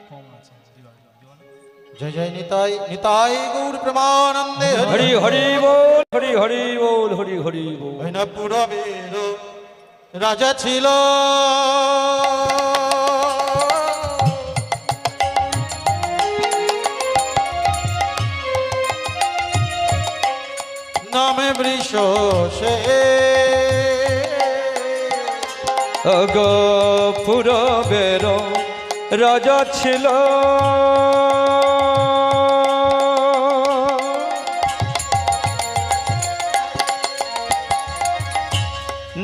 কম আছে। জয় জয় নিতাই নিতাই গৌর প্রেমানন্দে হরি হরি বল, হরি হরি বল, হরি হরি বল। পুরবের রাজা ছিল নামে বৃষ সে গো পুরবের রাজা ছিল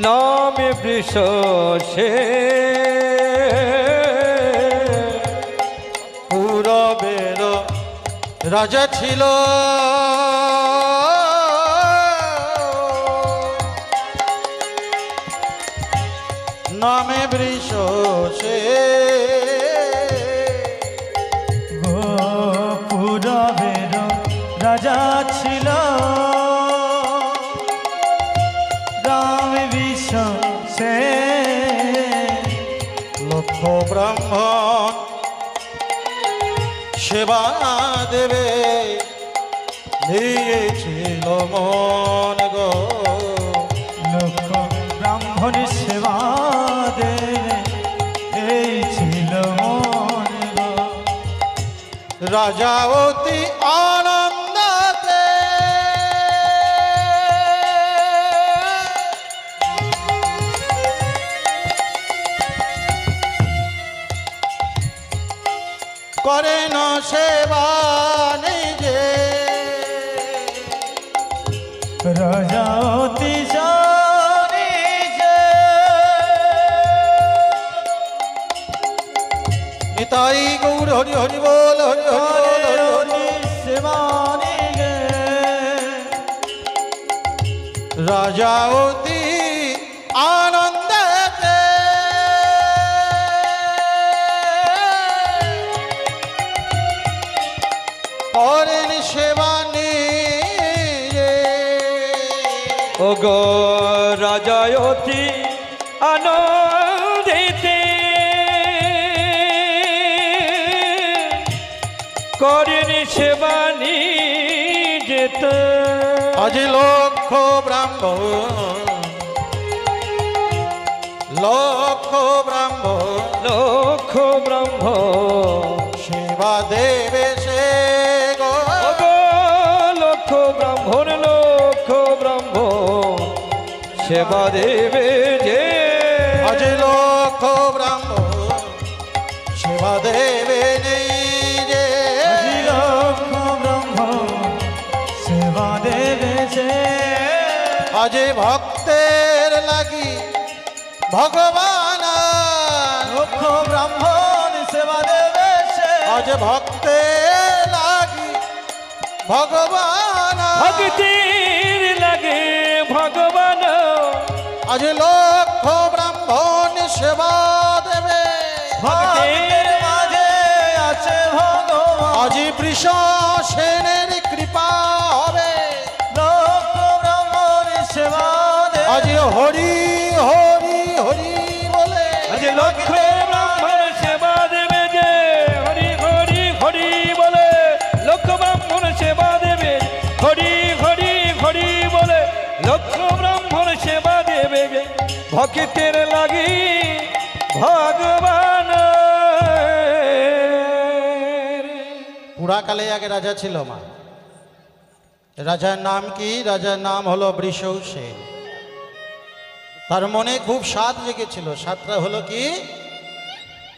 নামে বৃষ সে পুরবের রাজা ছিল নামে বৃষ সে পুরবের রাজা ছিল রাম বিষ সে লক্ষ ব্রাহ্মণ সেবা দেবে দিয়েছিল মন গো লক্ষ ব্রাহ্মণ সেবা দেবে এই ছিল মন গো। রাজা অতি আনন্দতে করেন সেবা নিজে রাজা অতি জানি যে নিতাই গৌর হরি হরি বল হরি হরি বল হরি হরি সেবানি গে রাজা অতি আনন্দতে করেন সেবা নিজে ও গো রাজা অতি আনন্দিতে করেন সেবা নিজেত আজ লক্ষ ব্রাহ্মণ লক্ষ ব্রাহ্মণ লক্ষ ব্রহ্ম সেবা দেবে সে গো ও গো লক্ষ ব্রাহ্মণ লক্ষ ব্রহ্ম সেবা দেবে যে আজ লক্ষ ব্রাহ্মণ সেবা দেবে নেই যে লক্ষ ব্রহ্ম সেবা দেবে যে আজ ভক্তের লাগি ভগবান লক্ষ ব্রাহ্মণ সেবা দেবে সে আজ ভক্তের লাগি ভগবান ভক্তির লাগে ভগবান আজ লক্ষ ব্রাহ্মণ সেবা দেবে ভক্তের মাঝে আছে ভগবান আজ বৃষ সেনের কৃপা হবে লক্ষ ব্রাহ্মণ সেবা দেবে আজ হরি হরি হরি বলে আজ লক্ষ ব্রাহ্মণ সেবা দেবে যে হরি হরি হরি বলে লক্ষ ব্রাহ্মণ সেবা দেবে হরি হরি হরি বলে লক্ষ ব্রাহ্মণ সেবা দেবে যে ভক্তের লাগি ভগবান পুরাকালে আগে রাজা ছিল মা রাজার নাম কি রাজার নাম হলো বৃষসেন তার মনে খুব স্বাদ জেগেছিল স্বাদটা হলো কি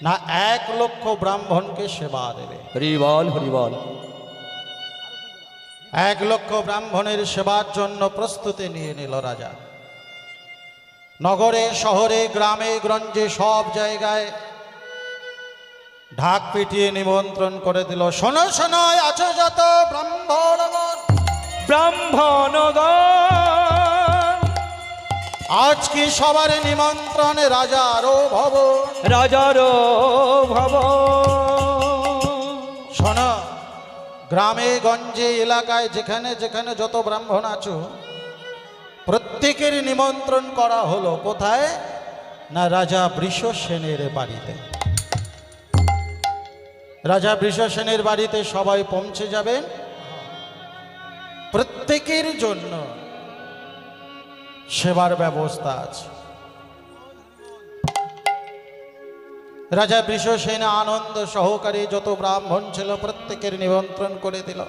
না 1,00,000 ব্রাহ্মণকে সেবা দেবে হরিবল হরিবল 1,00,000 ব্রাহ্মণের সেবার জন্য প্রস্তুতি নিয়ে নিল রাজা নগরে শহরে গ্রামে গঞ্জে সব জায়গায় ঢাক পিটিয়ে নিমন্ত্রণ করে দিল শোনো শোনো আছো যত ব্রাহ্মণগণ ব্রাহ্মণগণ আজ কি সবার নিমন্ত্রণ রাজারও ভবন রাজার ভবন শোনো গ্রামে গঞ্জে এলাকায় যেখানে যেখানে যত ব্রাহ্মণ আছো প্রত্যেকের নিমন্ত্রণ করা হলো কোথায় না রাজা বৃষসেনের বাড়িতে রাজা বৃষসেনের বাড়িতে সবাই পৌঁছে যাবেন। প্রত্যেকের জন্য সেবার ব্যবস্থা আছে। রাজা বৃষসেন আনন্দ সহকারে যত ব্রাহ্মণ ছিল প্রত্যেকের নিমন্ত্রণ করে দিল।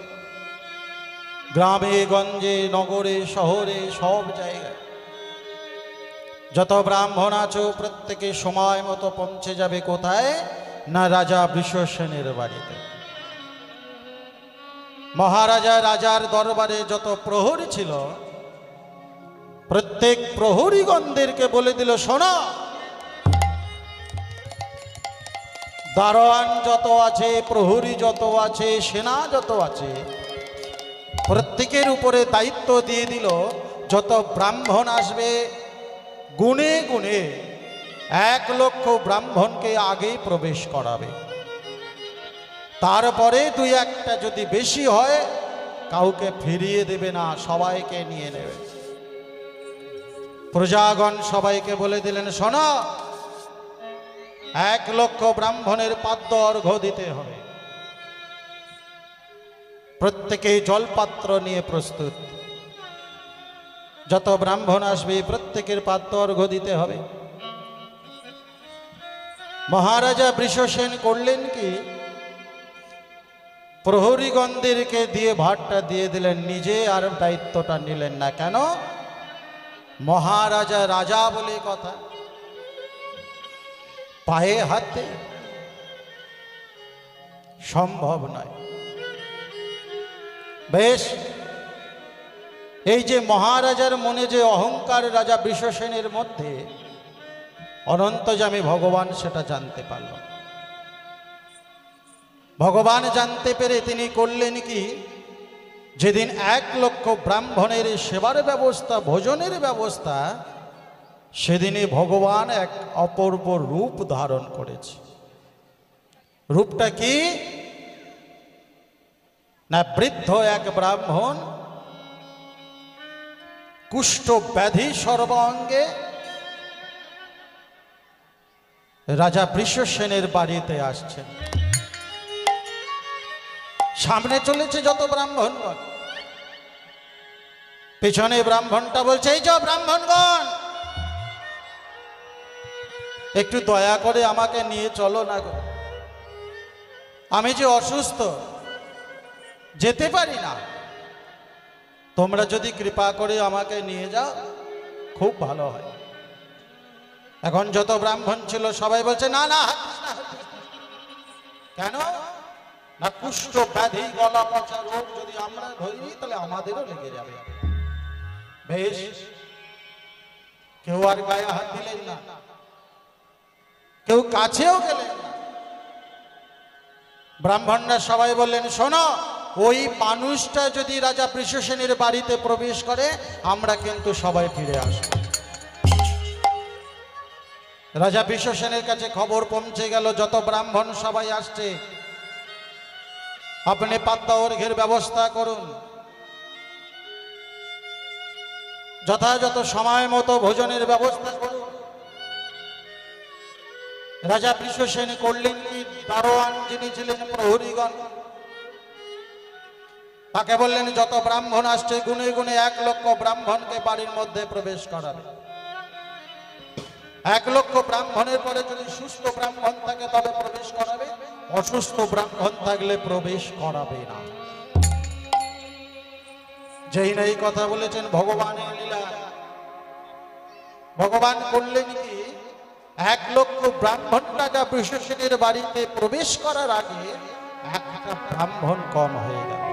গ্রামে গঞ্জে নগরে শহরে সব জায়গায় যত ব্রাহ্মণ আছো প্রত্যেকে সময় মতো পৌঁছে যাবে কোথায়? না রাজা বৃষসেনের বাড়িতে। মহারাজা রাজার দরবারে যত প্রহরী ছিল প্রত্যেক প্রহরীগণদেরকে বলে দিল, শোনো, দারোয়ান যত আছে, প্রহরী যত আছে, সেনা যত আছে, প্রত্যেকের উপরে দায়িত্ব দিয়ে দিল, যত ব্রাহ্মণ আসবে গুনে গুনে 1 লক্ষ ব্রাহ্মণকে আগেই প্রবেশ করাবে। তারপরে 2-1টা যদি বেশি হয় কাউকে ফিরিয়ে দেবে না, সবাইকে নিয়ে নেবে। প্রজাগণ সবাইকে বলে দিলেন, শোনো, 1 লক্ষ ব্রাহ্মণের পাদ্য অর্ঘ্য দিতে হবে। প্রত্যেকেই জলপাত্র নিয়ে প্রস্তুত। যত ব্রাহ্মণ আসবে প্রত্যেকের পাদ্য অর্ঘ্য দিতে হবে। মহারাজা বৃষসেন করলেন কি, প্রহরীগণদেরকে দিয়ে ভারটা দিয়ে দিলেন, নিজে আর দায়িত্বটা নিলেন না। কেন? মহারাজা রাজা বলে কথা, পায়ে হাতে সম্ভব নয়। বেশ, এই যে মহারাজার মনে যে অহংকার রাজা বৃষসেনের মধ্যে, অনন্তযামী ভগবান সেটা জানতে পারল। ভগবান জানতে পেরে তিনি করলেন কি, যেদিন 1 লক্ষ ব্রাহ্মণের সেবার ব্যবস্থা, ভোজনের ব্যবস্থা, সেদিনই ভগবান এক অপূর্ব রূপ ধারণ করেছে। রূপটা কি না, বৃদ্ধ এক ব্রাহ্মণ কুষ্ঠ ব্যাধি সর্বাঙ্গে রাজা বৃষসেনের বাড়িতে আসছেন। সামনে চলেছে যত ব্রাহ্মণগণ, পেছনে ব্রাহ্মণটা বলছে, এই যে ব্রাহ্মণগণ, একটু দয়া করে আমাকে নিয়ে চলো না গো, আমি যে অসুস্থ, যেতে পারি না, তোমরা যদি কৃপা করে আমাকে নিয়ে যাও খুব ভালো হয়। এখন যত ব্রাহ্মণ ছিল সবাই বলছে, না না, কেন না, কুষ্ঠ ব্যাধি গলা পচা রোগ যদি আমরা ধরি তাহলে আমাদেরও লেগে যাবে। বেশ, কেউ আর গায়ে হাত দিলেন না, কেউ কাছেও গেলেন না। ব্রাহ্মণরা সবাই বললেন, শোনো, ওই মানুষটা যদি রাজা বৃষসেনের বাড়িতে প্রবেশ করে আমরা কিন্তু সবাই ফিরে আসব। রাজা বৃষসেনের কাছে খবর পৌঁছে গেল, যত ব্রাহ্মণ সবাই আসছে, আপনি পাদ্য অর্ঘ্যের ব্যবস্থা করুন, যথাযথ সময় মতো ভোজনের ব্যবস্থা করুন। রাজা বৃষসেন করলেন কি, দারোয়ান যিনি ছিলেন প্রহরীগণ, তাকে বললেন, যত ব্রাহ্মণ আসছে গুনে গুনে 1 লক্ষ ব্রাহ্মণকে বাড়ির মধ্যে প্রবেশ করাবে। 1 লক্ষ ব্রাহ্মণের পরে যদি সুস্থ ব্রাহ্মণ থাকে তবে প্রবেশ করাবে, অসুস্থ ব্রাহ্মণ থাকলে প্রবেশ করাবে না। যেই না এই কথা বলেছেন, ভগবানের লীলা। ভগবান করলেন কি, 1 লক্ষ ব্রাহ্মণ রাজা বৃষসেনের বাড়িতে প্রবেশ করার আগে 1টা ব্রাহ্মণ কম হয়ে গেল।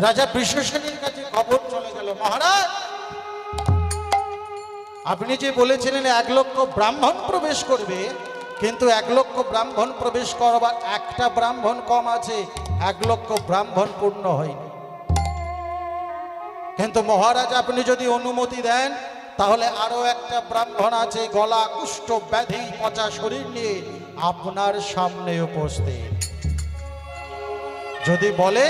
রাজা বৃষসেনের কাছে খবর চলে গেল, মহারাজ, আপনি যে বলেছিলেন 1 লক্ষ ব্রাহ্মণ প্রবেশ করবে, কিন্তু 1 লক্ষ ব্রাহ্মণ প্রবেশ করবার 1টা ব্রাহ্মণ কম আছে, 1 লক্ষ ব্রাহ্মণ পূর্ণ হয়নি। কিন্তু মহারাজ, আপনি যদি অনুমতি দেন তাহলে আরো 1টা ব্রাহ্মণ আছে, গলা কুষ্ঠ ব্যাধি পচা শরীর নিয়ে আপনার সামনে উপস্থিত, যদি বলে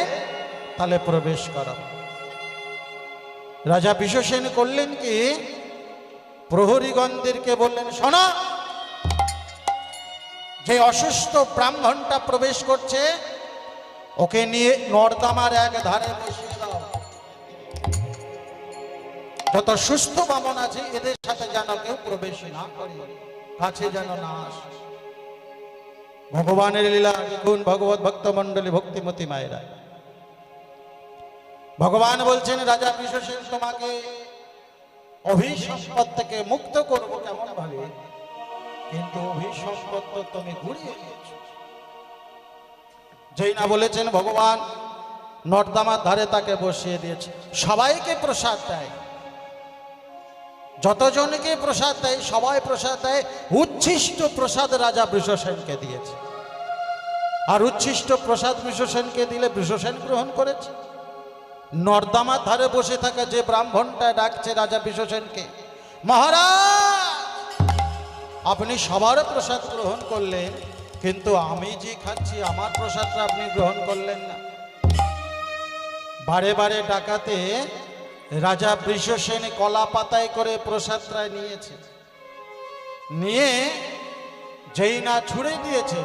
তাহলে প্রবেশ করাব। রাজা বৃষসেন করলেন কি, প্রহরীগণদেরকে বললেন, শোনো, যে অসুস্থ ব্রাহ্মণটা প্রবেশ করছে ওকে নিয়ে নর্দমার এক ধারে বসিয়ে দাও। যত সুস্থ বামন আছে এদের সাথে যেন কেউ প্রবেশ না করে, কাছে যেন না আসে। ভগবানের লীলা দেখুন, ভগবত ভক্ত মন্ডলী, ভক্তিমতী মায়েরা। ভগবান বলছেন রাজা বৃষসেন তোমাকে অভিসম্পদ থেকে মুক্ত করব কেমন ভাবে, কিন্তু অভিসম্পদ তো তুমি ঘুরিয়ে দিয়েছ। যেই না বলেছেন ভগবান নর্দমার ধারে তাকে বসিয়ে দিয়েছে। সবাইকে প্রসাদ দেয়, যতজনকে প্রসাদ দেয় সবাই প্রসাদ দেয়। উচ্ছিষ্ট প্রসাদ রাজা বৃষসেনকে দিয়েছে, আর উচ্ছিষ্ট প্রসাদ বৃষসেনকে দিলে বৃষসেন গ্রহণ করেছে। নর্দমার ধারে বসে থাকা যে ব্রাহ্মণটা ডাকছে রাজা বৃষসেনকে, মহারাজ আপনি সবার প্রসাদ গ্রহণ করলেন, কিন্তু আমি যে খাচ্ছি আমার প্রসাদটা আপনি গ্রহণ করলেন না। বারে বারে ডাকাতে রাজা বৃষসেন কলা পাতায় করে প্রসাদটা নিয়েছে, নিয়ে যেই না ছুড়ে দিয়েছে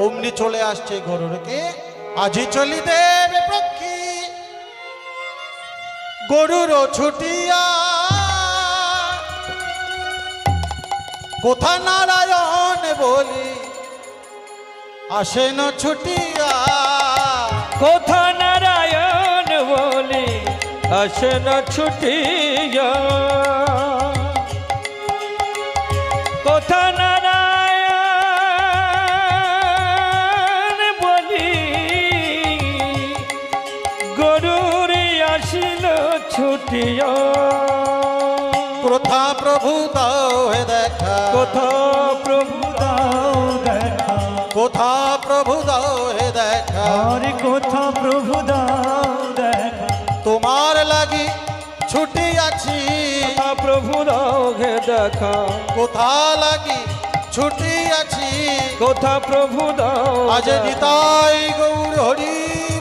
অমনি চলে আসছে গরুরকে। আজি চলি দেব পক্ষী গরুর ছুটিয়া, কোথা নারায়ণ বলি আসেন ছুটিয়া। কোথা নারায়ণ বলি আসেন ছুটিয়া, কোথা নারায়ণ বলি গরুর আসিল ছুটিয়া। কোথা প্রভু দাও হে দেখা, কোথা প্রভু দাও দেখা, কোথা প্রভু দাও হে দেখা, আরে কোথা প্রভু দাও দেখা, তোমার লাগি ছুটি আছি। কোথা প্রভু দাও হে দেখা, কোথা লাগি ছুটি আছি। কোথা প্রভু দাও আজ দেখা। নিতাই গৌর হরি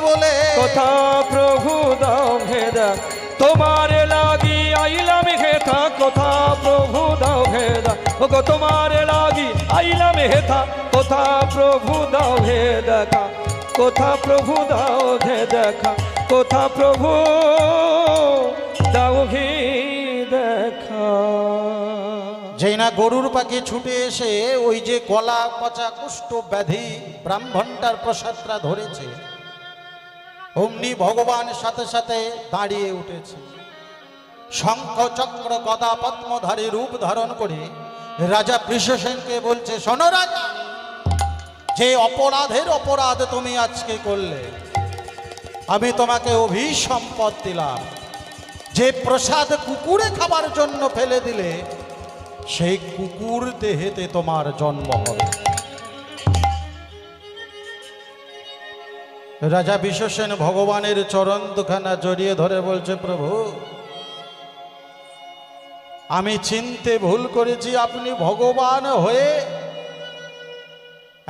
বলে, কোথা প্রভু দাও হে দেখ, তোমার লাগি আইলাম হেথা। কোথা প্রভু দাও হে দেখ, ওগো তোমার লাগি আইলাম হেথা। কোথা প্রভু দাও হে দেখা, কোথা প্রভু দাও হে দেখা, কোথা প্রভু দাও হে দেখা। যেই না গরুর পাখি ছুটে এসে ওই যে গলা পচা কুষ্ঠ ব্যাধি ব্রাহ্মণটার প্রসাদটা ধরেছে, অমনি ভগবান সাথে সাথে দাঁড়িয়ে উঠেছে। শঙ্খ চক্র গদা পদ্মধারী রূপ ধারণ করে রাজা বৃষসেনকে বলছে, শোনো রাজা, যে অপরাধের অপরাধ তুমি আজকে করলে, আমি তোমাকে অভিসম্পদ দিলাম। যে প্রসাদ কুকুরে খাবার জন্য ফেলে দিলে, সেই কুকুর দেহেতে তোমার জন্ম হবে। রাজা বৃষসেন ভগবানের চরণ দুখানা জড়িয়ে ধরে বলছে, প্রভু আমি চিনতে ভুল করেছি, আপনি ভগবান হয়ে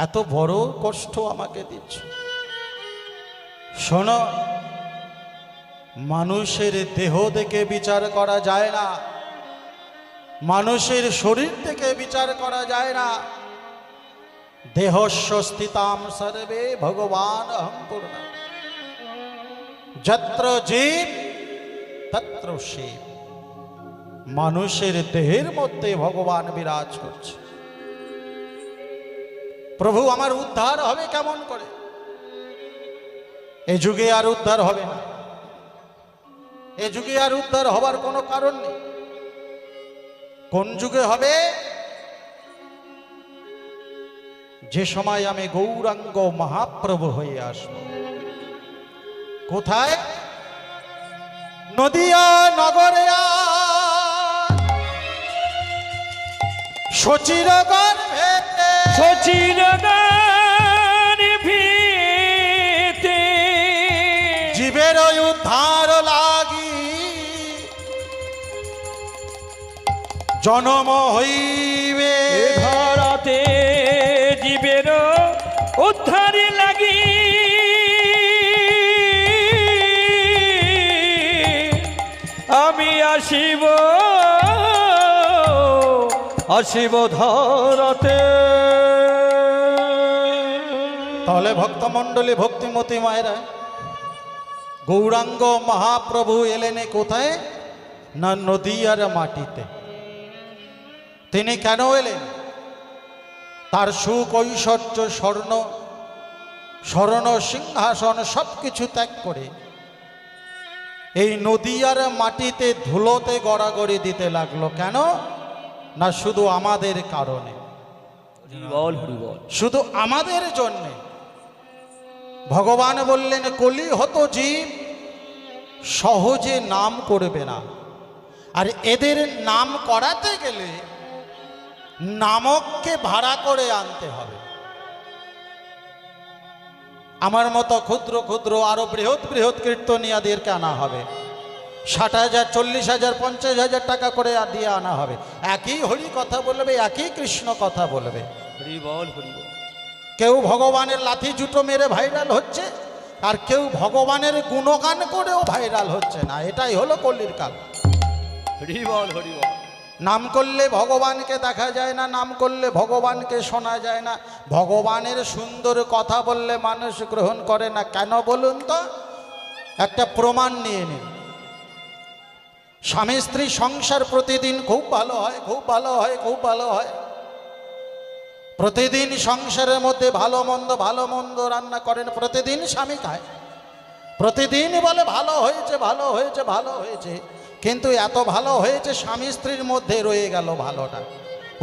এত বড় কষ্ট আমাকে দিচ্ছ। শোনো, মানুষের দেহ দেখে বিচার করা যায় না, মানুষের শরীর থেকে বিচার করা যায় না। দেহস্য স্থিতাম সর্বে ভগবান অহং পূর্ণ, যত্র জীব তত্র শিব। মানুষের দেহের মধ্যে ভগবান বিরাজ করছে। প্রভু আমার উদ্ধার হবে কেমন করে? এ যুগে আর উদ্ধার হবে না, এ যুগে আর উদ্ধার হবার কোনো কারণ নেই। কোন যুগে হবে? যে সময় আমি গৌরাঙ্গ মহাপ্রভু হয়ে আসব। কোথায়? নদিয়া নগরে শচীর গর্ভে, শচীর গর্ভে জীবের উদ্ধার লাগি জনম হইবে। এ ধরাতে জীবের উদ্ধারে লাগি আমি আসিব, আসিব ধরাতে। তাহলে ভক্তমণ্ডলী ভক্তিমতী মায়েরা, গৌরাঙ্গ মহাপ্রভু এলেন কোথায়? না নদিয়ার মাটিতে। তিনি কেন এলেন? তার সুখ ঐশ্বর্য স্বর্ণ সিংহাসন সব কিছু ত্যাগ করে এই নদিয়ার মাটিতে ধুলোতে গড়াগড়ি দিতে লাগলো। কেন? না শুধু আমাদের কারণে, বল হরি বল। শুধু আমাদের জন্যে। ভগবান বললেন কলি হত জীব সহজে নাম করবে না, আর এদের নাম করাতে গেলে নামককে ভাড়া করে আনতে হবে। আমার মতো ক্ষুদ্র ক্ষুদ্র আরো বৃহৎ বৃহৎ কীর্তনিয়াদেরকে আনা হবে, 60,000 40,000 50,000 টাকা করে দিয়ে আনা হবে। একই হরি কথা বলবে, একই কৃষ্ণ কথা বলবে। হরি বল হরি বল। কেউ ভগবানের লাথি জুটো মেরে ভাইরাল হচ্ছে, আর কেউ ভগবানের গুণগান করেও ভাইরাল হচ্ছে না। এটাই হলো কলির কাল। হরি বল হরি বল। নাম করলে ভগবানকে দেখা যায় না, নাম করলে ভগবানকে শোনা যায় না। ভগবানের সুন্দর কথা বললে মানুষ গ্রহণ করে না। কেন বলুন তো? একটা প্রমাণ নিয়ে নিন। স্বামী স্ত্রী সংসার প্রতিদিন খুব ভালো হয়, খুব ভালো হয়, খুব ভালো হয়। প্রতিদিন সংসারের মধ্যে ভালো মন্দ রান্না করেন, প্রতিদিন স্বামী খায়, প্রতিদিন বলে ভালো হয়েছে ভালো হয়েছে ভালো হয়েছে। কিন্তু এত ভালো হয়েছে স্বামী স্ত্রীর মধ্যে রয়ে গেল ভালোটা,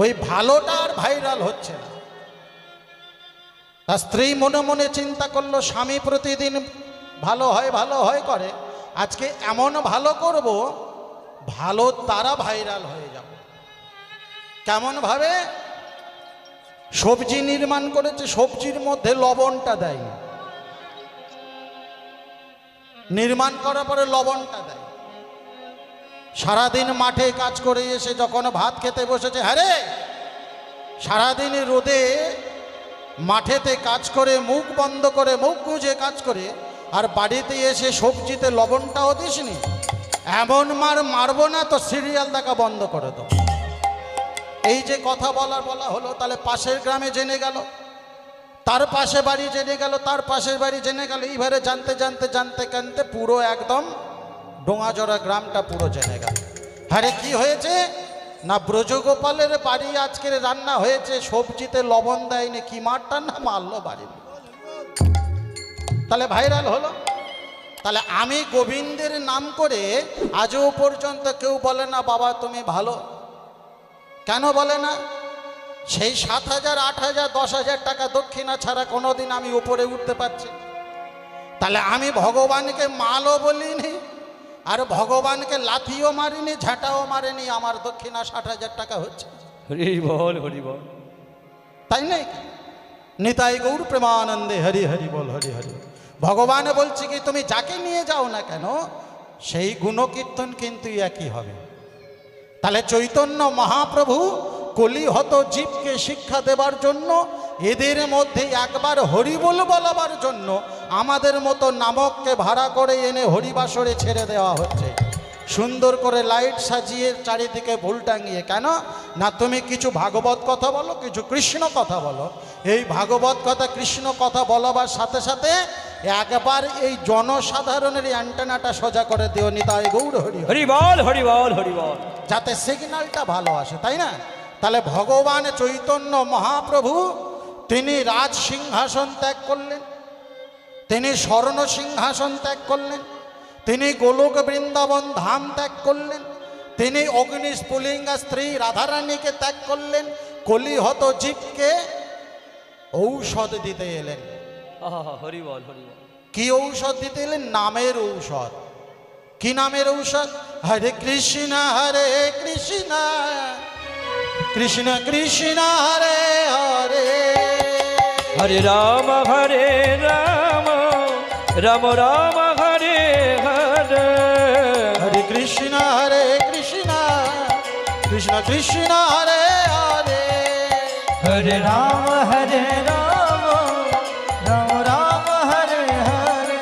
ওই ভালোটা আর ভাইরাল হচ্ছে না। তার স্ত্রী মনে মনে চিন্তা করলো স্বামী প্রতিদিন ভালো হয় করে, আজকে এমন ভালো করব ভালো তারা ভাইরাল হয়ে যাব। কেমন ভাবে? সবজি নির্মাণ করেছে, সবজির মধ্যে লবণটা দেয়, নির্মাণ করার পরে লবণটা দেয়। সারাদিন মাঠে কাজ করে এসে যখন ভাত খেতে বসেছে, হ্যাঁ রে, সারাদিন রোদে মাঠেতে কাজ করে মুখ বন্ধ করে মুখ গুজে কাজ করে, আর বাড়িতে এসে সবজিতে লবণটাও দিসনি, এমন মারবো না তো সিরিয়াল দেখা বন্ধ করে দাও। এই যে কথা বলা হলো, তাহলে পাশের গ্রামে জেনে গেল, তার পাশে বাড়ি জেনে গেল, তার পাশের বাড়ি জেনে গেল, এইভাবে জানতে পুরো একদম ডোঙাজোড়া গ্রামটা পুরো জেনে গেল। আরে কি হয়েছে? না ব্রজগোপালের বাড়ি আজকের রান্না হয়েছে, সবজিতে লবণ দেয়নি। কি মারটা না মারলো বাড়ি, তাহলে ভাইরাল হলো। তাহলে আমি গোবিন্দের নাম করে আজও পর্যন্ত কেউ বলে না বাবা তুমি ভালো। কেন বলে না? সেই 7,000 8,000 10,000 টাকা দক্ষিণা ছাড়া কোনোদিন আমি উপরে উঠতে পারছি। তাহলে আমি ভগবানকে মালও বলিনি, আর ভগবানকে লাথিও মারিনি, ঝাঁটাও মারিনি, আমার দক্ষিণা 60,000 টাকা হচ্ছে। হরি বল হরি বল। তাই নাই? নিতাই গৌর প্রেমানন্দে হরি হরি বল হরি হরি। ভগবান বলছে কি তুমি যাকে নিয়ে যাও না কেন সেই গুণকীর্তন কিন্তু একই হবে। তাহলে চৈতন্য মহাপ্রভু কলিহত জীবকে শিক্ষা দেবার জন্য, এদের মধ্যে একবার হরিবোল বলবার জন্য আমাদের মতো নামককে ভাড়া করে এনে হরিবাসরে ছেড়ে দেওয়া হচ্ছে। সুন্দর করে লাইট সাজিয়ে চারিদিকে ভুল টাঙিয়ে। কেন না? তুমি কিছু ভাগবত কথা বলো, কিছু কৃষ্ণ কথা বলো। এই ভাগবত কথা কৃষ্ণ কথা বলবার সাথে সাথে একবার এই জনসাধারণের অ্যান্টেনাটা সোজা করে দিও। নিতাই গৌর হরি হরি বল হরি বল হরি বল, যাতে সিগন্যালটা ভালো আসে, তাই না? তাহলে ভগবান চৈতন্য মহাপ্রভু তিনি রাজ সিংহাসন ত্যাগ করলেন, তিনি স্বর্ণ সিংহাসন ত্যাগ করলেন, তিনি গোলক বৃন্দাবন ধাম ত্যাগ করলেন, তিনি অগ্নি স্ফুলিঙ্গা স্ত্রী রাধারানীকে ত্যাগ করলেন, কলিহত জীবকে ঔষধ দিতে এলেন। হরি বল হরি বল। কি ঔষধ দিতে এলেন? নামের ঔষধ। কি নামের ঔষধ? হরে কৃষ্ণ কৃষ্ণ কৃষ্ণ হরে হরে, হরে রাম রাম রাম হরে হরে, হরে কৃষ্ণ কৃষ্ণ কৃষ্ণ হরে হরে, হরে রাম রাম রাম হরে হরে,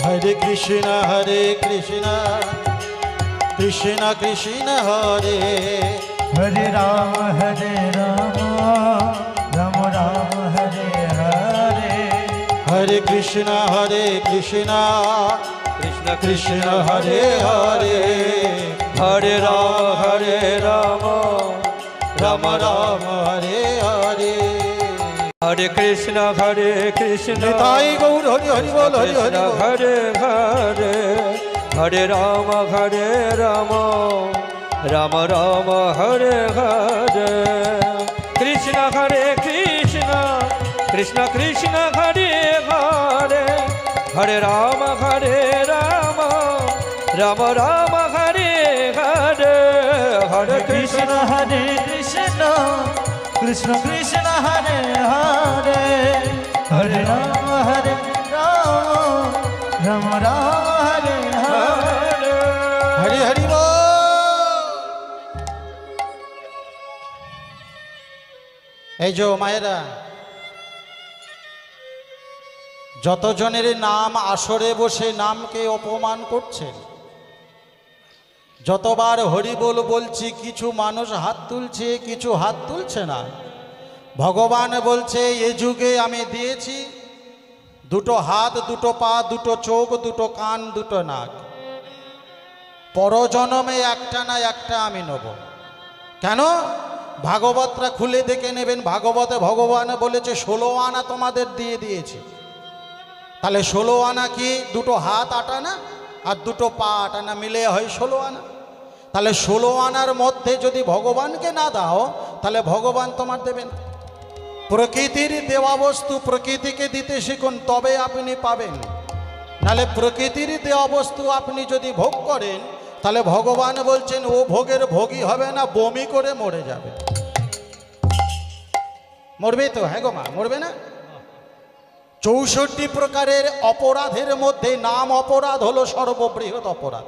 হরে কৃষ্ণ কৃষ্ণ কৃষ্ণ হরে, হরে রাম রাম রাম হরে হরে। হরে কৃষ্ণ কৃষ্ণ কৃষ্ণ হরে হরে হরে রাম রাম রাম হরে হরে হরে কৃষ্ণ কৃষ্ণ তাই গৌর হরি হরি বল হরি হরি বল। হরে হরে হরে রাম রাম রাম হরে হরে কৃষ্ণ কৃষ্ণ কৃষ্ণ কৃষ্ণ হরে হরে হরে রাম রাম রাম হরে হরে হরে কৃষ্ণ কৃষ্ণ হরে কৃষ্ণ কৃষ্ণ কৃষ্ণ হরে হরে হরে রাম রাম রাম হরে হরে হরি হরি বল। এই যে মায়েরা, যতজনের নাম আসরে বসে নামকে অপমান করছেন, যতবার হরি বল বলছি কিছু মানুষ হাত তুলছে, কিছু হাত তুলছে না। ভগবান বলছে এ যুগে আমি দিয়েছি দুটো হাত, দুটো পা, দুটো চোখ, দুটো কান, দুটো নাক। পরজন্মে একটা না একটা আমি নেব। কেন? ভাগবতরা খুলে দেখে নেবেন, ভাগবতে ভগবান বলেছে 16 আনা তোমাদের দিয়ে দিয়েছি। তাহলে 16 আনা কি? দুটো হাত 8 আনা আর দুটো পা 8 আনা মিলে হয় 16 আনা। তাহলে 16 আনার মধ্যে যদি ভগবানকে না দাও তাহলে ভগবান তোমার দেবেন। প্রকৃতির দেওয়া বস্তু প্রকৃতিকে দিতে শিখুন, তবে আপনি পাবেন। নাহলে প্রকৃতির দেওয়া বস্তু আপনি যদি ভোগ করেন তাহলে ভগবান বলছেন ও ভোগের ভোগী হবে না, বমি করে মরে যাবে। মরবে তো? হ্যাঁ গো মা, মরবে না? 64 প্রকারের অপরাধের মধ্যে নাম অপরাধ হলো সর্ববৃহৎ অপরাধ।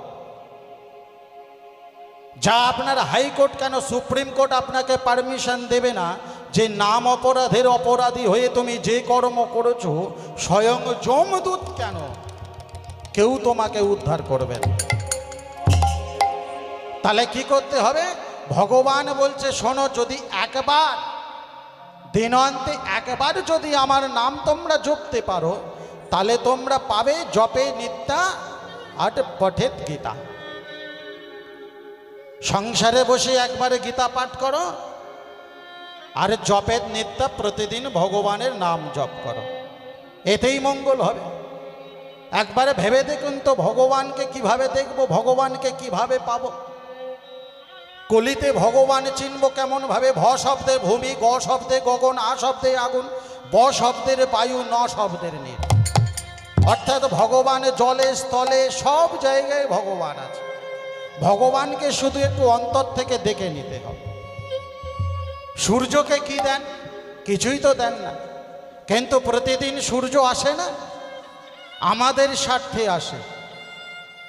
যা আপনার হাইকোর্ট কেন সুপ্রিম কোর্ট আপনাকে পারমিশন দেবে না যে নাম অপরাধের অপরাধী হয়ে তুমি যে কর্ম করেছো, স্বয়ং যমদূত কেন কেউ তোমাকে উদ্ধার করবে না। তাহলে কি করতে হবে? ভগবান বলছে শোনো, যদি একবার দিনান্তে একবার যদি আমার নাম তোমরা জপতে পারো তাহলে তোমরা পাবে জপে নিত্যা আর পঠেত গীতা। সংসারে বসে একবারে গীতা পাঠ করো আর জপের নিত্যা প্রতিদিন ভগবানের নাম জপ করো, এতেই মঙ্গল হবে। একবারে ভেবে দেখুন তো, ভগবানকে কিভাবে দেখব, ভগবানকে কিভাবে পাবো? কলিতে ভগবান চিনব কেমন ভাবে? ভ শব্দে ভূমি, গ শব্দে গগন, আ শব্দে আগুন, ব শব্দের বায়ু, ন শব্দের নীল। অর্থাৎ ভগবান জলে স্থলে সব জায়গায় ভগবান আছে। ভগবানকে শুধু একটু অন্তর থেকে দেখে নিতে হবে। সূর্যকে কি দেন? কিছুই তো দেন না, কিন্তু প্রতিদিন সূর্য আসে না, আমাদের স্বার্থে আসে।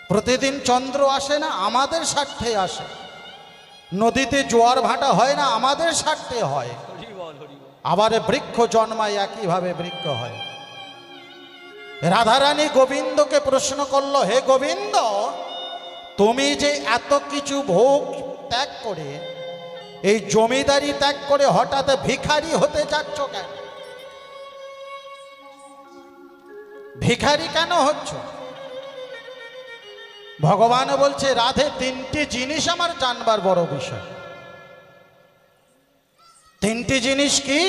প্রতিদিন চন্দ্র আসে না, আমাদের স্বার্থে আসে। নদীতে জোয়ার ভাটা হয় না, আমাদের স্বার্থে হয়। আবার বৃক্ষ জন্মায়, একইভাবে বৃক্ষ হয়। রাধারানী গোবিন্দকে প্রশ্ন করলো, হে গোবিন্দ, তুমি যে এত কিছু ভোগ ত্যাগ করে, এই জমিদারি ত্যাগ করে হঠাৎ ভিখারি হতে যাচ্ছ কেন? ভিখারি কেন হচ্ছ? ভগবান বলছে রাধে, 3টি জিনিস আমার জানবার বড় বিষয়। 3টি জিনিস কি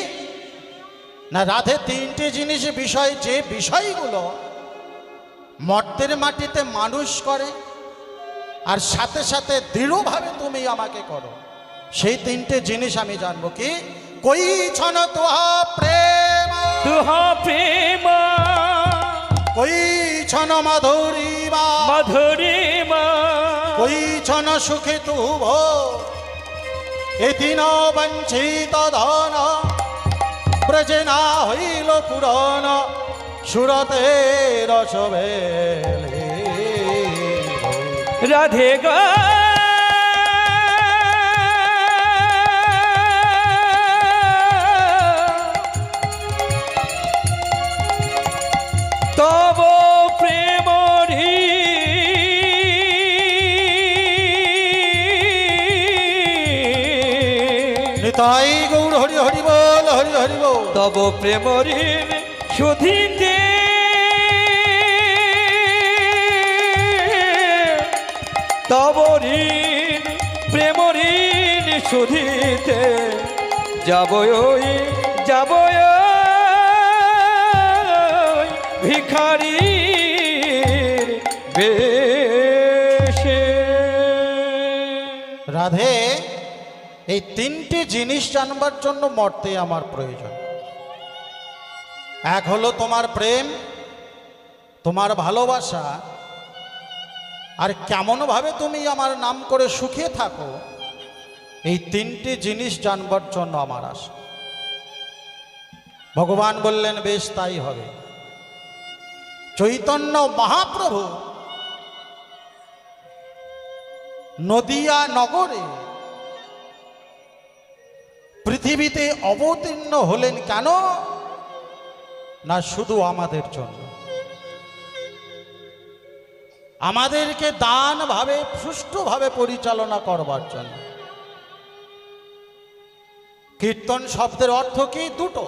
না? রাধে 3টি জিনিস বিষয়, যে বিষয়গুলো মর্তের মাটিতে মানুষ করে আর সাথে সাথে দৃঢ়ভাবে তুমি আমাকে করো, সেই 3টে জিনিস আমি জানবো। কি? কই ছন তুহা প্রেম, তুহা প্রেম, কই ছন মাধুরীমা, মাধুরীমা, কই ছন সুখে তুভ, এদিন বঞ্চিত ধন, ব্রজে না হইল পুরন, সুরতে রসবেলে। রাধে গা তব প্রেমরি নিতাই গৌর হরি হরি বল, হরি হরি বল। তব প্রেমরি সুধিতে তব ঋণ প্রেম ঋণ শুধিতে যাব ভিখারির বেশে। রাধে, এই তিনটি জিনিস জানবার জন্য মরতে আমার প্রয়োজন। এক হলো তোমার প্রেম, তোমার ভালোবাসা, আর কেমনভাবে তুমি আমার নাম করে সুখে থাকো, এই তিনটি জিনিস জানবার জন্য আমার আশা। ভগবান বললেন বেশ তাই হবে। চৈতন্য মহাপ্রভু নদিয়া নগরে পৃথিবীতে অবতীর্ণ হলেন কেন? না শুধু আমাদের জন্য, আমাদেরকে দানভাবে সুষ্ঠুভাবে পরিচালনা করবার জন্য। কীর্তন শব্দের অর্থ কি? দুটো।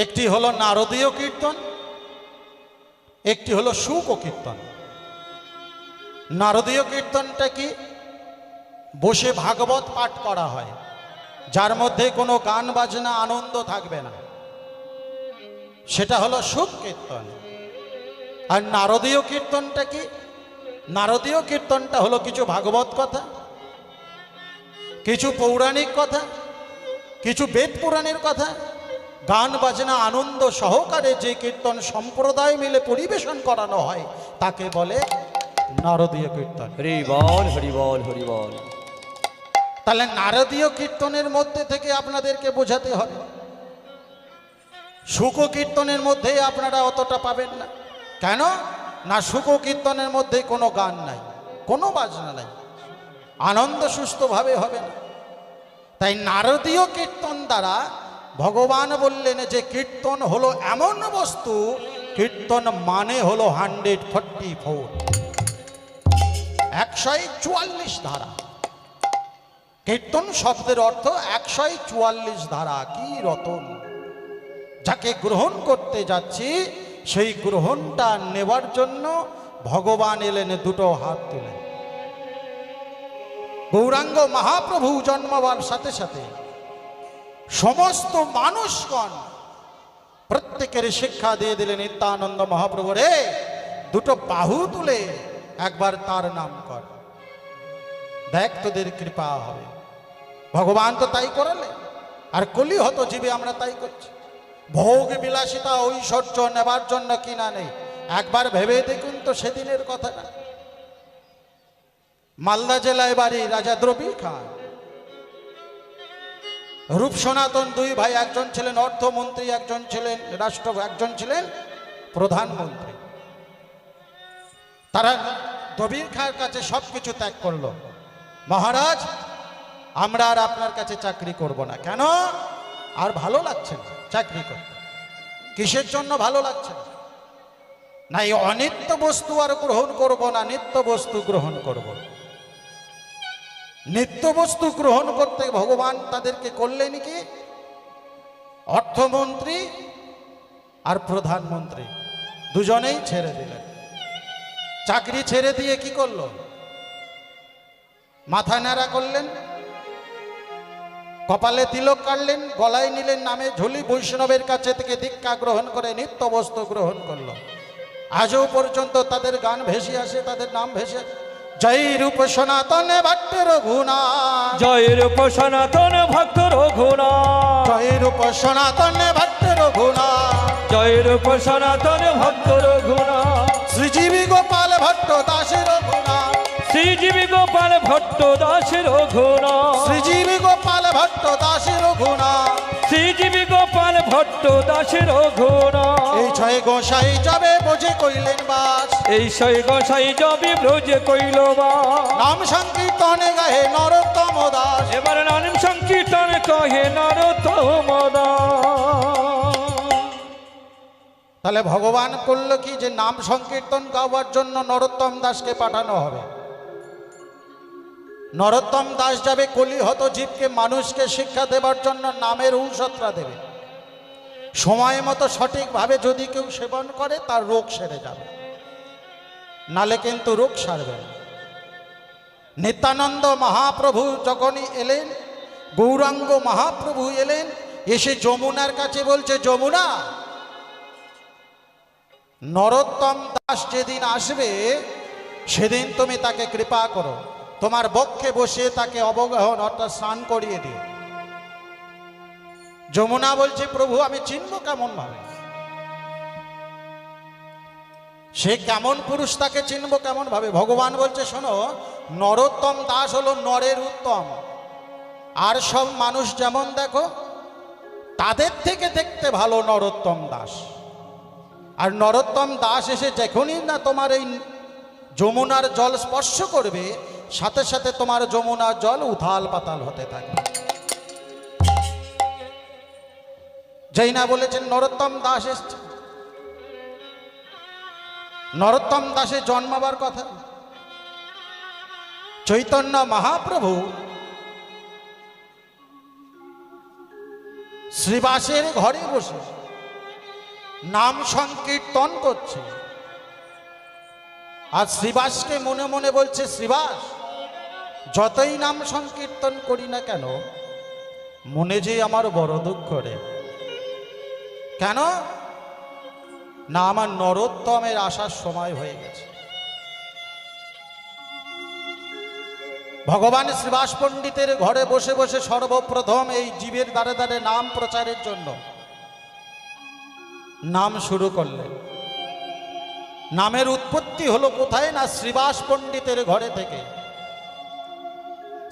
একটি হলো নারদীয় কীর্তন, একটি হলো শুক কীর্তন। নারদীয় কীর্তনটা কি? বসে ভাগবত পাঠ করা হয়, যার মধ্যে কোনো গান বাজনা আনন্দ থাকবে না, সেটা হলো শুক কীর্তন। আর নারদীয় কীর্তনটা কি? নারদীয় কীর্তনটা হলো কিছু ভাগবত কথা, কিছু পৌরাণিক কথা, কিছু বেদ পুরাণের কথা, গান বাজনা আনন্দ সহকারে যে কীর্তন সম্প্রদায় মিলে পরিবেশন করানো হয় তাকে বলে নারদীয় কীর্তন। হরি বল হরি বল হরি বল। তাহলে নারদীয় কীর্তনের মধ্যে থেকে আপনাদেরকে বোঝাতে হবে, শুক কীর্তনের মধ্যে আপনারা অতটা পাবেন না। কেন? না শুক কীর্তনের মধ্যে কোনো গান নাই, কোনো বাজনা নাই, আনন্দ সুস্থভাবে হবে না। তাই নারদীয় কীর্তন দ্বারা ভগবান বললেন যে কীর্তন হলো এমন বস্তু, কীর্তন মানে হলো 144, 144 ধারা। কীর্তন শব্দের অর্থ 144 ধারা। কি রতন! যাকে গ্রহণ করতে যাচ্ছি সেই গ্রহণটা নেবার জন্য ভগবান এলেন দুটো হাত তুলে। গৌরাঙ্গ মহাপ্রভু জন্মাবার সাথে সাথে সমস্ত মানুষগণ প্রত্যেকের শিক্ষা দিয়ে দিলেন, নিত্যানন্দ মহাপ্রভু রে, দুটো বাহু তুলে একবার তার নাম কর, দেখ তোদের কৃপা হবে। ভগবান তো তাই করালেন, আর কলি হতো জীবে আমরা তাই করছি। ভোগ বিলাসিতা ঐশ্বর্য নেবার জন্য কিনা নেই, একবার ভেবে দেখুন তো সেদিনের কথাটা। মালদা জেলায় বাড়ি রাজা দ্রবিড় খান, রূপ সনাতন দুই ভাই, একজন ছিলেন অর্থমন্ত্রী, একজন ছিলেন একজন ছিলেন প্রধানমন্ত্রী। তারা দ্রবিড় খাঁর কাছে সবকিছু ত্যাগ করলো। মহারাজ, আমরা আর আপনার কাছে চাকরি করব না। কেন? আর ভালো লাগছে না চাকরি করতে। কিসের জন্য ভালো লাগছে না? না, এই অনিত্য বস্তু আর গ্রহণ করব না, নিত্য বস্তু গ্রহণ করব। নিত্য বস্তু গ্রহণ করতে ভগবান তাদেরকে করলেন কি? অর্থমন্ত্রী আর প্রধানমন্ত্রী দুজনেই ছেড়ে দিলেন। চাকরি ছেড়ে দিয়ে কি করলো? মাথা ন্যাড়া করলেন, কপালে তিলক কাটলেন, গলায় নিলেন নামে ঝুলি, বৈষ্ণবের কাছে থেকে দীক্ষা গ্রহণ করে নিত্য বস্তু গ্রহণ করলো। আজও পর্যন্ত তাদের গান ভেসে আসে, তাদের নাম ভেসে। জয় রূপ সনাতন ভট্ট রঘুনাথ, জয় রূপ সনাতন ভক্ত রঘুনাথ, জয় রূপ সনাতন ভট্ট রঘুনাথ, জয় রূপ সনাতন ভক্ত রঘুনাথ, শ্রীজীবী গোপাল ভট্ট দাস রঘুনাথ, শ্রীজীবী গোপাল ভট্ট দাস রঘুনাথ, শ্রীজীবী গোপাল ভট্ট দাস রঘুনাথ, শ্রীজীবী গোপাল ভট্ট দাস রঘুনাথ। এই ছয় গোসাই যাবে বোঝে কইলেন বাস, এই ছয় গোসাই যাবে ব্রজে কইল বাস। নাম সংকীর্তনে গাহে নরোত্তম দাস, এবার নাম সংকীর্তন কহে নরোত্তম দাস। তাহলে ভগবান করলো কি? যে নাম সংকীর্তন গাওয়ার জন্য নরোত্তম দাসকে পাঠানো হবে। নরোত্তম দাস যাবে কলিহত জীবকে, মানুষকে শিক্ষা দেবার জন্য নামের ঔষধটা দেবে। সময় মতো সঠিকভাবে যদি কেউ সেবন করে তার রোগ সেরে যাবে, নালে কিন্তু রোগ সারবে না। নিত্যানন্দ মহাপ্রভু যখনই এলেন, গৌরাঙ্গ মহাপ্রভু এলেন, এসে যমুনার কাছে বলছে, যমুনা, নরোত্তম দাস যেদিন আসবে সেদিন তুমি তাকে কৃপা করো, তোমার বক্ষে বসে তাকে অবগাহন অর্থাৎ স্নান করিয়ে দিও। যমুনা বলছে, প্রভু আমি চিনব কেমন ভাবে? সে কেমন পুরুষ, তাকে চিনব কেমন ভাবে? ভগবান বলছে, শোনো, নরোত্তম দাস হলো নরের উত্তম, আর সব মানুষ যেমন দেখো তাদের থেকে দেখতে ভালো নরোত্তম দাস। আর নরোত্তম দাস এসে যখনই না তোমার এই যমুনার জল স্পর্শ করবে, সাথে সাথে তোমার যমুনার জল উথাল পাতাল হতে থাকে। যেই না বলেছেন নরোত্তম দাস এসছে, নরোত্তম দাসের জন্মাবার কথা। চৈতন্য মহাপ্রভু শ্রীবাসের ঘরে বসে নাম সংকীর্তন করছে, আর শ্রীবাসকে মনে মনে বলছে, শ্রীবাস, যতই নাম সংকীর্তন করি না কেন, মনে যে আমার বড় দুঃখ রে। কেন না, আমার নরোত্তমের আসার সময় হয়ে গেছে। ভগবান শ্রীবাস পণ্ডিতের ঘরে বসে বসে সর্বপ্রথম এই জীবের দ্বারে দ্বারে নাম প্রচারের জন্য নাম শুরু করলেন। নামের উৎপত্তি হলো কোথায়? না, শ্রীবাস পণ্ডিতের ঘরে থেকে।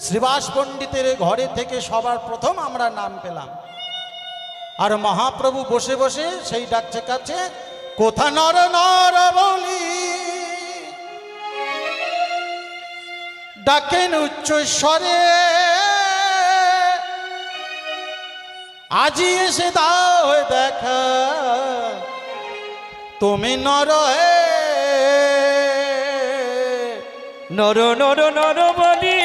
শ্রীবাস পণ্ডিতের ঘরে থেকে সবার প্রথম আমরা নাম পেলাম। আর মহাপ্রভু বসে বসে সেই ডাকছে কাছে, কোথা নর নর বলি ডাকেন উচ্চ স্বরে, আজি এসে দাও দেখা তুমি নর হে। নর নর নর বলি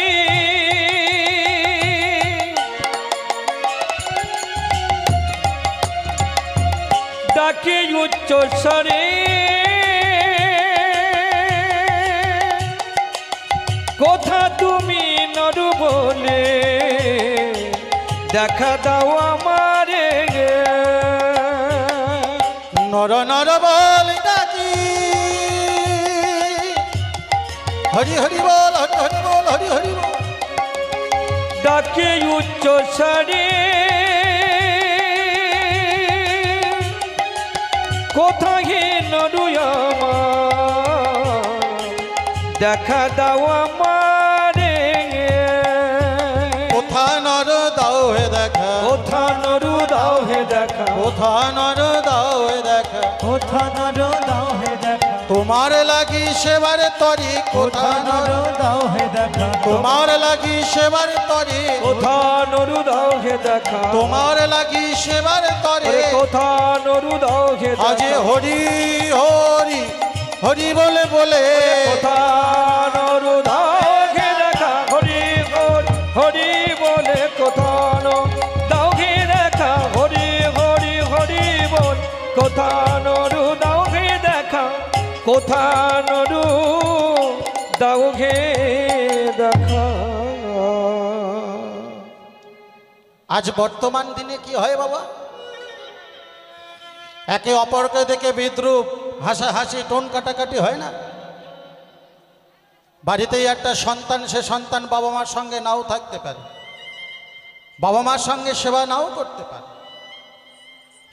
ডাকে উচ্চ স্বরে, কোথা তুমি নর বলে দেখা দাও আমারে। নর নর বলি ডাকি, হরি হরি বল, হরি হরি বল, হরি হরি বল। ডাকে উচ্চ স্বরে, কোথায় নরু আমার দেখা দাও আমারে। কোথা নর দাও হে দেখা, কোথা নরু দাও হে দেখা, কোথা নর দাও হে দেখা, কোথা নর দাও হে দেখা, তোমার লাগি সেবার তরি, কোথা নর দাও হে দেখা, তোমার লাগি সেবার তরি, কোথা নরু দাও হে দেখা, তোমার লাগি সেবার তরি। ওরে কোথা নরু দাও হে আজে দেখা, হরি হরি হরি বলে বলে, কোথা নরু দাও হে দেখা, হরি হরি হরি বলে কোথা দাও হে দেখা, হরি হরি হরি বল কোথা নরু দাও হে দেখা, কোথা নরু দাও হে দেখা। আজ বর্তমান দিনে কি হয় বাবা, একে অপরকে দেখে বিদ্রুপ, হাসাহাসি, টোন কাটাকাটি হয় না? বাড়িতেই একটা সন্তান, সে সন্তান বাবা মার সঙ্গে নাও থাকতে পারে, বাবা মার সঙ্গে সেবা নাও করতে পারে,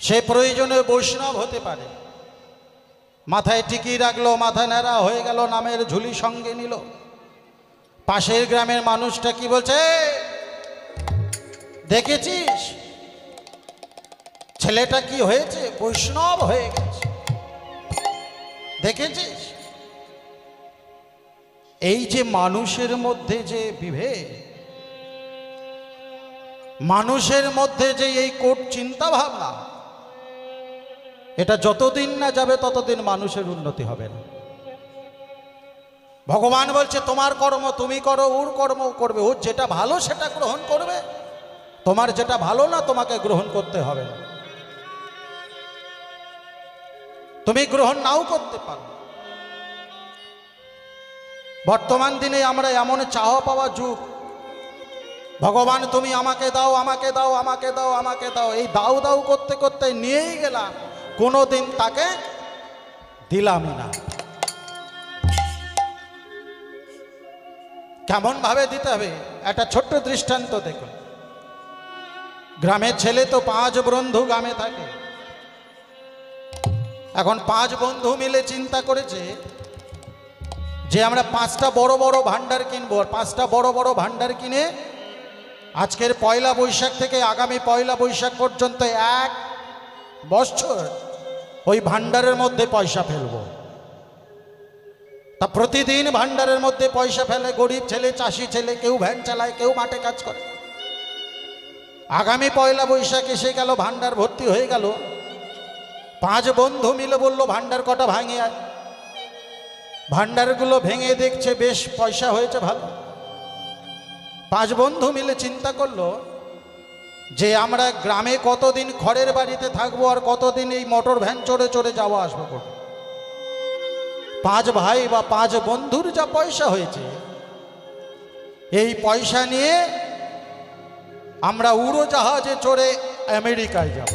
সে প্রয়োজনে বৈষ্ণব হতে পারে, মাথায় টিকি রাখলো, মাথা ন্যাড়া হয়ে গেল, নামের ঝুলি সঙ্গে নিল। পাশের গ্রামের মানুষটা কি বলছে, দেখেছিস ছেলেটা কি হয়েছে, বৈষ্ণব হয়ে গেছে, দেখেছিস? এই যে মানুষের মধ্যে যে বিভেদ, মানুষের মধ্যে যে এই কোট চিন্তা ভাবনা, এটা যতদিন না যাবে ততদিন মানুষের উন্নতি হবে না। ভগবান বলছে তোমার কর্ম তুমি করো, ওর কর্ম করবে, ওর যেটা ভালো সেটা গ্রহণ করবে, তোমার যেটা ভালো না তোমাকে গ্রহণ করতে হবে না। তুমি গ্রহণ নাও করতে পারো, বর্তমান দিনে আমরা এমন চাওয়া পাওয়া যুগ, ভগবান তুমি আমাকে দাও, আমাকে দাও, আমাকে দাও, আমাকে দাও, এই দাও দাও করতে করতে নিয়েই গেলাম, কোনো দিন তাকে দিলামই না। কেমন ভাবে দিতে হবে একটা ছোট্ট দৃষ্টান্ত দেখুন। গ্রামের ছেলে তো 5 বন্ধু গ্রামে থাকে। এখন 5 বন্ধু মিলে চিন্তা করেছে যে আমরা 5টা বড় বড় ভান্ডার কিনবো। আর 5টা বড় বড় ভান্ডার কিনে আজকের পয়লা বৈশাখ থেকে আগামী পয়লা বৈশাখ পর্যন্ত 1 বছর ওই ভান্ডারের মধ্যে পয়সা ফেলবো। তা প্রতিদিন ভান্ডারের মধ্যে পয়সা ফেলে গরিব ছেলে, চাষি ছেলে, কেউ ভ্যান চালায়, কেউ মাঠে কাজ করে। আগামী পয়লা বৈশাখ এসে গেল, ভান্ডার ভর্তি হয়ে গেল। 5 বন্ধু মিলে বলল ভান্ডার কটা ভাঙে আয়। ভান্ডারগুলো ভেঙে দেখছে বেশ পয়সা হয়েছে ভালো। 5 বন্ধু মিলে চিন্তা করলো যে আমরা গ্রামে কতদিন খড়ের বাড়িতে থাকবো আর কতদিন এই মোটর ভ্যান চড়ে চড়ে যাওয়া আসবো করবো। 5 ভাই বা 5 বন্ধুর যা পয়সা হয়েছে, এই পয়সা নিয়ে আমরা উড়োজাহাজে চড়ে আমেরিকায় যাব,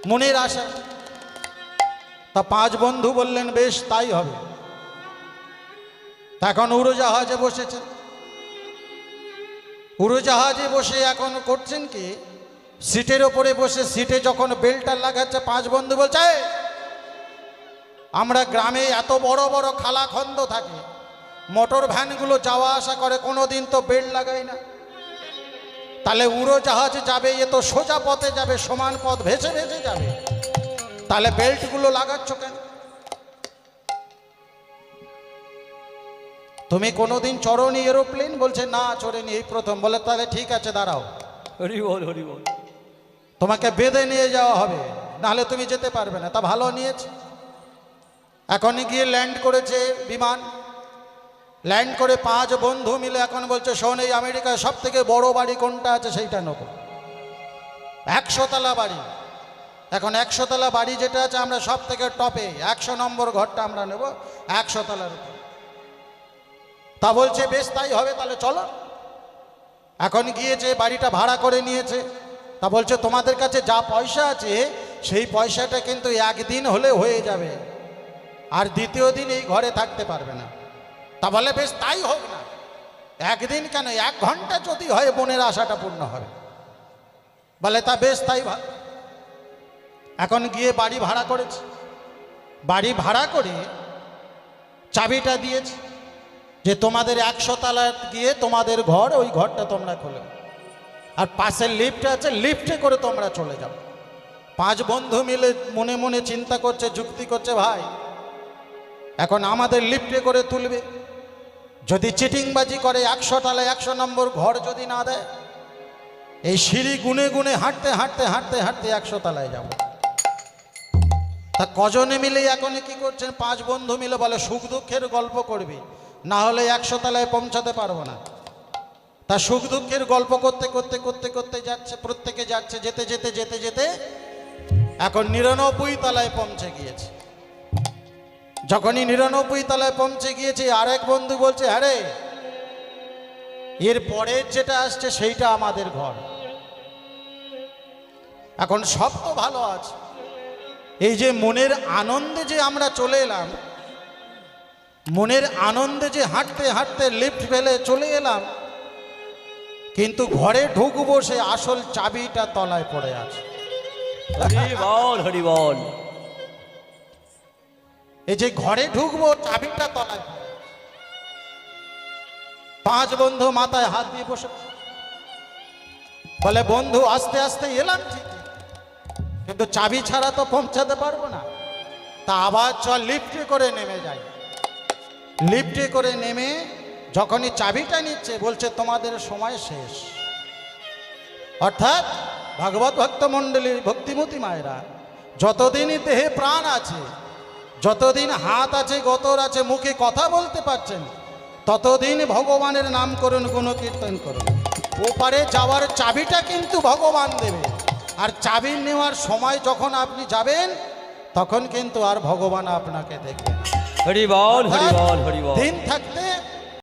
মনের আশা। তা 5 বন্ধু বললেন বেশ তাই হবে। এখন উড়োজাহাজে বসেছে। উড়োজাহাজে বসে এখন করছেন কি, সিটের ওপরে বসে সিটে যখন বেল্টটা লাগাচ্ছে 5 বন্ধু বলছে "এই, আমরা গ্রামে এত বড় বড় খালাখন্দ থাকে, মোটর ভ্যানগুলো যাওয়া আসা করে, কোনো দিন তো বেল্ট লাগাই না, তাহলে উড়োজাহাজে যাবে, এ তো সোজা পথে যাবে, সমান পথ ভেসে ভেসে যাবে, তাহলে বেল্টগুলো লাগাচ্ছ কেন? তুমি কোনোদিন চড়নি এরোপ্লেন?" বলছে না চড়েনি, এই প্রথম। বলে তাহলে ঠিক আছে দাঁড়াও, হরি বল, হরি বল। তোমাকে বেঁধে নিয়ে যাওয়া হবে, নাহলে তুমি যেতে পারবে না। তা ভালো নিয়েছে। এখন গিয়ে ল্যান্ড করেছে বিমান। ল্যান্ড করে 5 বন্ধু মিলে এখন বলছে শোন, এই আমেরিকায় সব থেকে বড় বাড়ি কোনটা আছে সেইটা নেব। 100 তলা বাড়ি। এখন 100 তলা বাড়ি যেটা আছে আমরা সব থেকে টপে 100 নম্বর ঘরটা আমরা নেব 100 তলার উপর। তা বলছে বেশ তাই হবে, তাহলে চলো। এখন গিয়েছে, বাড়িটা ভাড়া করে নিয়েছে। তা বলছে তোমাদের কাছে যা পয়সা আছে সেই পয়সাটা কিন্তু একদিন হলে হয়ে যাবে, আর দ্বিতীয় দিন এই ঘরে থাকতে পারবে না। তা বলে বেশ তাই হোক না, একদিন কেন, 1 ঘন্টা যদি হয় মনের আশাটা পূর্ণ হবে। বলে তা বেশ তাই ভালো। এখন গিয়ে বাড়ি ভাড়া করেছে। বাড়ি ভাড়া করে চাবিটা দিয়েছে যে তোমাদের 100 তলা গিয়ে তোমাদের ঘর, ওই ঘরটা তোমরা খোলো, আর পাশের লিফট আছে, লিফটে করে তোমরা চলে যাও। 5 বন্ধু মিলে মনে মনে চিন্তা করছে, যুক্তি করছে, ভাই এখন আমাদের লিফটে করে তুলবে, যদি চিটিংবাজি করে 100 তলায় 100 নম্বর ঘর যদি না দেয়, এই সিঁড়ি গুনে গুনে হাঁটতে হাঁটতে হাঁটতে হাঁটতে 100 তলায় যাব। তা কজনে মিলে এখন কি করছেন, 5 বন্ধু মিলে বলে সুখ দুঃখের গল্প করবি, না হলে 100 তলায় পৌঁছাতে পারবো না। তা সুখ দুঃখের গল্প করতে করতে করতে করতে যাচ্ছে, প্রত্যেকে যাচ্ছে, যেতে যেতে যেতে যেতে এখন 99 তলায় পৌঁছে গিয়েছে। যখনই 99 তলায় পৌঁছে গিয়েছে, আরেক বন্ধু বলছে আরে এর পরের যেটা আসছে সেইটা আমাদের ঘর। এখন সব তো ভালো আছে, এই যে মনের আনন্দে যে আমরা চলে এলাম, মনের আনন্দে যে হাঁটতে হাঁটতে লিফট ফেলে চলে এলাম, কিন্তু ঘরে ঢুকবো সে আসল চাবিটা তলায় পড়ে আছে। হরি বল, হরি বল। এই যে ঘরে ঢুকবো চাবিটা তলায় পড়ে আছে। 5 বন্ধু মাথায় হাত দিয়ে বসে বলে বন্ধু আস্তে আস্তে এলাম ঠিক, কিন্তু চাবি ছাড়া তো পৌঁছাতে পারবো না। তা আবার চল লিফটে করে নেমে যাই। লিফটে করে নেমে যখনই চাবিটা নিচ্ছে বলছে তোমাদের সময় শেষ। অর্থাৎ ভাগবত ভক্ত মণ্ডলীর ভক্তিমতী মায়েরা, যতদিনই দেহে প্রাণ আছে, যতদিন হাত আছে, গতর আছে, মুখে কথা বলতে পারছেন, ততদিন ভগবানের নাম করুন, গুণকীর্তন করুন। ওপারে যাওয়ার চাবিটা কিন্তু ভগবান দেবে, আর চাবি নেওয়ার সময় যখন আপনি যাবেন তখন কিন্তু আর ভগবান আপনাকে দেখবেন। হরি বল হরি বল হরি বল দিন থাকতে